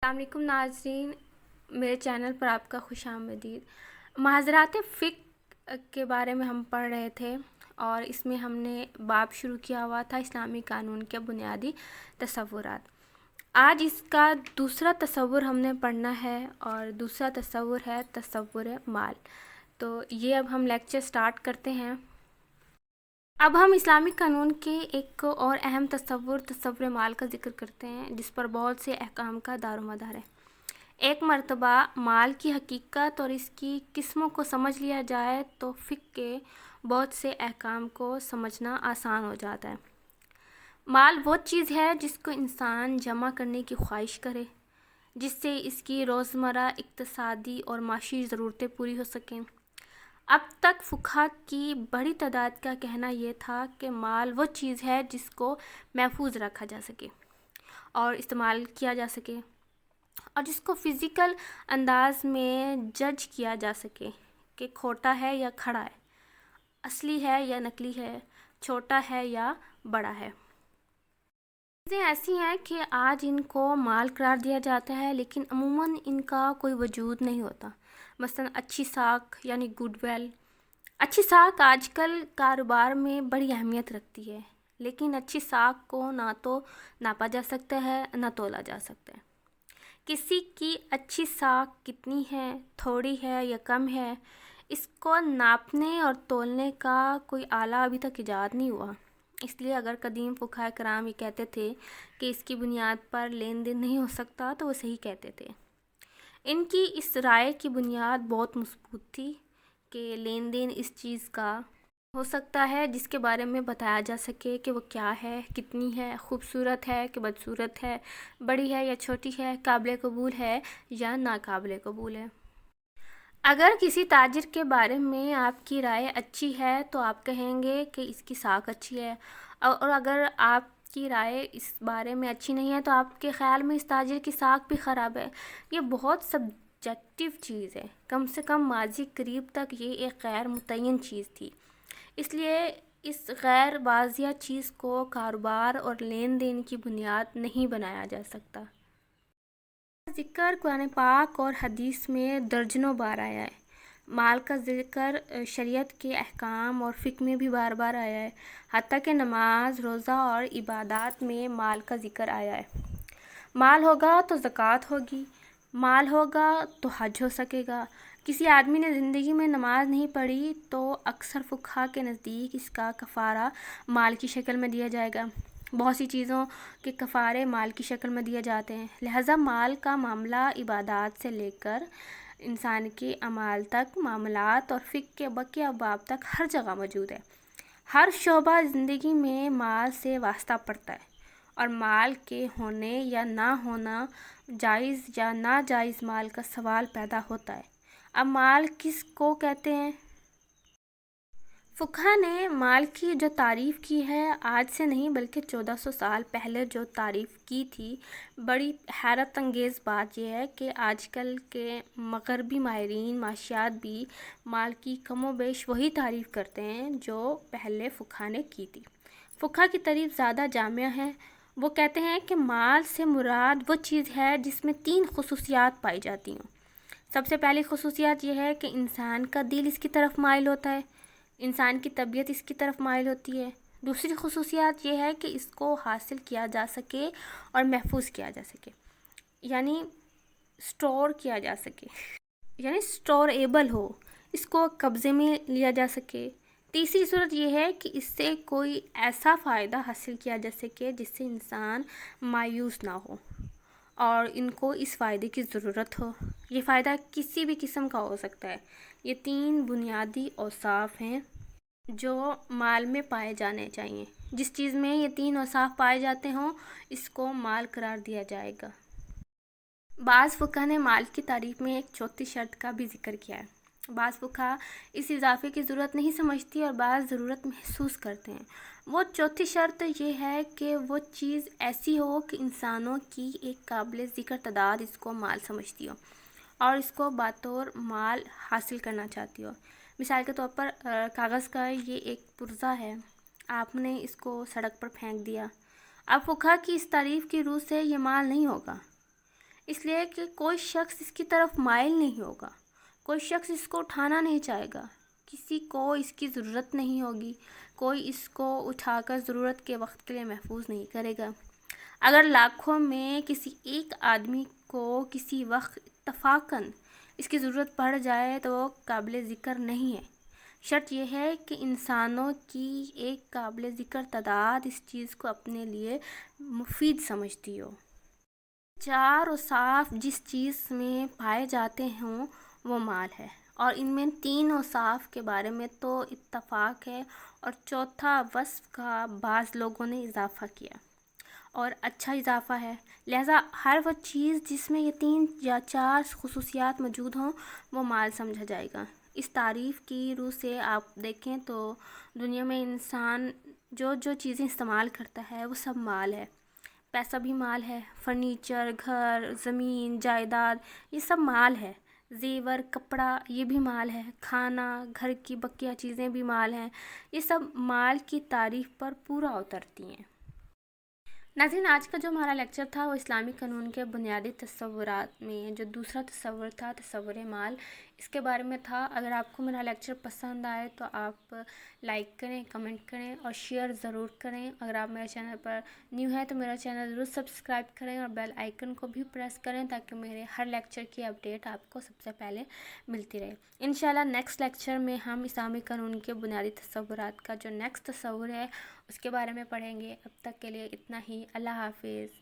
السلام علیکم ناظرین، میرے چینل پر آپ کا خوش آمدید۔ معاذرات فقہ کے بارے میں ہم پڑھ رہے تھے اور اس میں ہم نے باب شروع کیا ہوا تھا اسلامی قانون کے بنیادی تصورات۔ آج اس کا دوسرا تصور ہم نے پڑھنا ہے اور دوسرا تصور ہے تصور مال۔ تو یہ اب ہم لیکچر سٹارٹ کرتے ہیں۔ اب ہم اسلامی قانون کے ایک اور اہم تصور مال کا ذکر کرتے ہیں، جس پر بہت سے احکام کا دار و مدار ہے۔ ایک مرتبہ مال کی حقیقت اور اس کی قسموں کو سمجھ لیا جائے تو فقہ کے بہت سے احکام کو سمجھنا آسان ہو جاتا ہے۔ مال وہ چیز ہے جس کو انسان جمع کرنے کی خواہش کرے، جس سے اس کی روزمرہ اقتصادی اور معاشی ضرورتیں پوری ہو سکیں۔ اب تک فقہا کی بڑی تعداد کا کہنا یہ تھا کہ مال وہ چیز ہے جس کو محفوظ رکھا جا سکے اور استعمال کیا جا سکے، اور جس کو فزیکل انداز میں جج کیا جا سکے کہ کھوٹا ہے یا کھڑا ہے، اصلی ہے یا نقلی ہے، چھوٹا ہے یا بڑا ہے۔ چیزیں ایسی ہیں کہ آج ان کو مال قرار دیا جاتا ہے، لیکن عموماً ان کا کوئی وجود نہیں ہوتا۔ مثلاً اچھی ساکھ یعنی گڈ ول۔ اچھی ساکھ آج کل کاروبار میں بڑی اہمیت رکھتی ہے، لیکن اچھی ساکھ کو نہ تو ناپا جا سکتا ہے نہ تولا جا سکتا ہے۔ کسی کی اچھی ساکھ کتنی ہے، تھوڑی ہے یا کم ہے، اس کو ناپنے اور تولنے کا کوئی آلہ ابھی تک ایجاد نہیں ہوا۔ اس لیے اگر قدیم فقہاء کرام یہ کہتے تھے کہ اس کی بنیاد پر لین دین نہیں ہو سکتا تو وہ صحیح کہتے تھے۔ ان کی اس رائے کی بنیاد بہت مضبوط تھی کہ لین دین اس چیز کا ہو سکتا ہے جس کے بارے میں بتایا جا سکے کہ وہ کیا ہے، کتنی ہے، خوبصورت ہے کہ بدصورت ہے، بڑی ہے یا چھوٹی ہے، قابل قبول ہے یا ناقابل قبول ہے۔ اگر کسی تاجر کے بارے میں آپ کی رائے اچھی ہے تو آپ کہیں گے کہ اس کی ساکھ اچھی ہے، اور اگر آپ کی رائے اس بارے میں اچھی نہیں ہے تو آپ کے خیال میں اس تاجر کی ساکھ بھی خراب ہے۔ یہ بہت سبجیکٹیو چیز ہے، کم سے کم ماضی قریب تک یہ ایک غیر متعین چیز تھی۔ اس لیے اس غیر واضح چیز کو کاروبار اور لین دین کی بنیاد نہیں بنایا جا سکتا۔ ذکر قرآن پاک اور حدیث میں درجنوں بار آیا ہے۔ مال کا ذکر شریعت کے احکام اور فقہ میں بھی بار بار آیا ہے، حتیٰ کہ نماز، روزہ اور عبادات میں مال کا ذکر آیا ہے۔ مال ہوگا تو زکوٰۃ ہوگی، مال ہوگا تو حج ہو سکے گا۔ کسی آدمی نے زندگی میں نماز نہیں پڑھی تو اکثر فقہا کے نزدیک اس کا کفارہ مال کی شکل میں دیا جائے گا۔ بہت سی چیزوں کے کفارے مال کی شکل میں دیے جاتے ہیں، لہٰذا مال کا معاملہ عبادات سے لے کر انسان کے اعمال تک، معاملات اور فقہ کے بقیہ ابواب تک ہر جگہ موجود ہے۔ ہر شعبہ زندگی میں مال سے واسطہ پڑتا ہے، اور مال کے ہونے یا نہ ہونا، جائز یا ناجائز مال کا سوال پیدا ہوتا ہے۔ اب مال کس کو کہتے ہیں؟ فقہا نے مال کی جو تعریف کی ہے، آج سے نہیں بلکہ 1400 سال پہلے جو تعریف کی تھی، بڑی حیرت انگیز بات یہ ہے کہ آج کل کے مغربی ماہرین معاشیات بھی مال کی کم و بیش وہی تعریف کرتے ہیں جو پہلے فقہا نے کی تھی۔ فقہا کی تعریف زیادہ جامع ہے۔ وہ کہتے ہیں کہ مال سے مراد وہ چیز ہے جس میں 3 خصوصیات پائی جاتی ہوں۔ سب سے پہلی خصوصیات یہ ہے کہ انسان کا دل اس کی طرف مائل ہوتا ہے، انسان کی طبیعت اس کی طرف مائل ہوتی ہے۔ دوسری خصوصیات یہ ہے کہ اس کو حاصل کیا جا سکے اور محفوظ کیا جا سکے، یعنی سٹور کیا جا سکے، یعنی سٹوریبل ہو، اس کو قبضے میں لیا جا سکے۔ تیسری صورت یہ ہے کہ اس سے کوئی ایسا فائدہ حاصل کیا جا سکے جس سے انسان مایوس نہ ہو اور ان کو اس فائدے کی ضرورت ہو۔ یہ فائدہ کسی بھی قسم کا ہو سکتا ہے۔ یہ 3 بنیادی اوصاف ہیں جو مال میں پائے جانے چاہیے۔ جس چیز میں یہ 3 اوصاف پائے جاتے ہوں اس کو مال قرار دیا جائے گا۔ بعض فقہا نے مال کی تعریف میں ایک چوتھی شرط کا بھی ذکر کیا ہے۔ بعض فقہا اس اضافے کی ضرورت نہیں سمجھتی اور بعض ضرورت محسوس کرتے ہیں۔ وہ چوتھی شرط یہ ہے کہ وہ چیز ایسی ہو کہ انسانوں کی ایک قابل ذکر تعداد اس کو مال سمجھتی ہو اور اس کو بطور مال حاصل کرنا چاہتی ہو۔ مثال کے طور پر کاغذ کا یہ ایک پرزہ ہے، آپ نے اس کو سڑک پر پھینک دیا۔ اب فقہا کی اس تعریف کی روح سے یہ مال نہیں ہوگا۔ اس لیے کہ کوئی شخص اس کی طرف مائل نہیں ہوگا، کوئی شخص اس کو اٹھانا نہیں چاہے گا، کسی کو اس کی ضرورت نہیں ہوگی، کوئی اس کو اٹھا کر ضرورت کے وقت کے لیے محفوظ نہیں کرے گا۔ اگر لاکھوں میں کسی ایک آدمی کو کسی وقت اتفاقاً اس کی ضرورت پڑ جائے تو وہ قابل ذکر نہیں ہے۔ شرط یہ ہے کہ انسانوں کی ایک قابل ذکر تعداد اس چیز کو اپنے لیے مفید سمجھتی ہو۔ چار اوصاف جس چیز میں پائے جاتے ہوں وہ مال ہے، اور ان میں تین اوصاف کے بارے میں تو اتفاق ہے، اور چوتھا وصف کا بعض لوگوں نے اضافہ کیا اور اچھا اضافہ ہے۔ لہٰذا ہر وہ چیز جس میں یہ تین یا چار خصوصیات موجود ہوں وہ مال سمجھا جائے گا۔ اس تعریف کی روح سے آپ دیکھیں تو دنیا میں انسان جو چیزیں استعمال کرتا ہے وہ سب مال ہے۔ پیسہ بھی مال ہے، فرنیچر، گھر، زمین، جائیداد، یہ سب مال ہے۔ زیور، کپڑا، یہ بھی مال ہے۔ کھانا، گھر کی بقیہ چیزیں بھی مال ہیں۔ یہ سب مال کی تعریف پر پورا اترتی ہیں۔ ناظرین، آج کا جو ہمارا لیکچر تھا وہ اسلامی قانون کے بنیادی تصورات میں جو دوسرا تصور تھا، تصور مال، اس کے بارے میں تھا۔ اگر آپ کو میرا لیکچر پسند آئے تو آپ لائک کریں، کمنٹ کریں اور شیئر ضرور کریں۔ اگر آپ میرے چینل پر نیو ہیں تو میرا چینل ضرور سبسکرائب کریں اور بیل آئیکن کو بھی پریس کریں تاکہ میرے ہر لیکچر کی اپڈیٹ آپ کو سب سے پہلے ملتی رہے۔ انشاءاللہ نیکسٹ لیکچر میں ہم اسلامی قانون کے بنیادی تصورات کا جو نیکسٹ تصور ہے اس کے بارے میں پڑھیں گے۔ اب تک کے لیے اتنا ہی۔ اللہ حافظ۔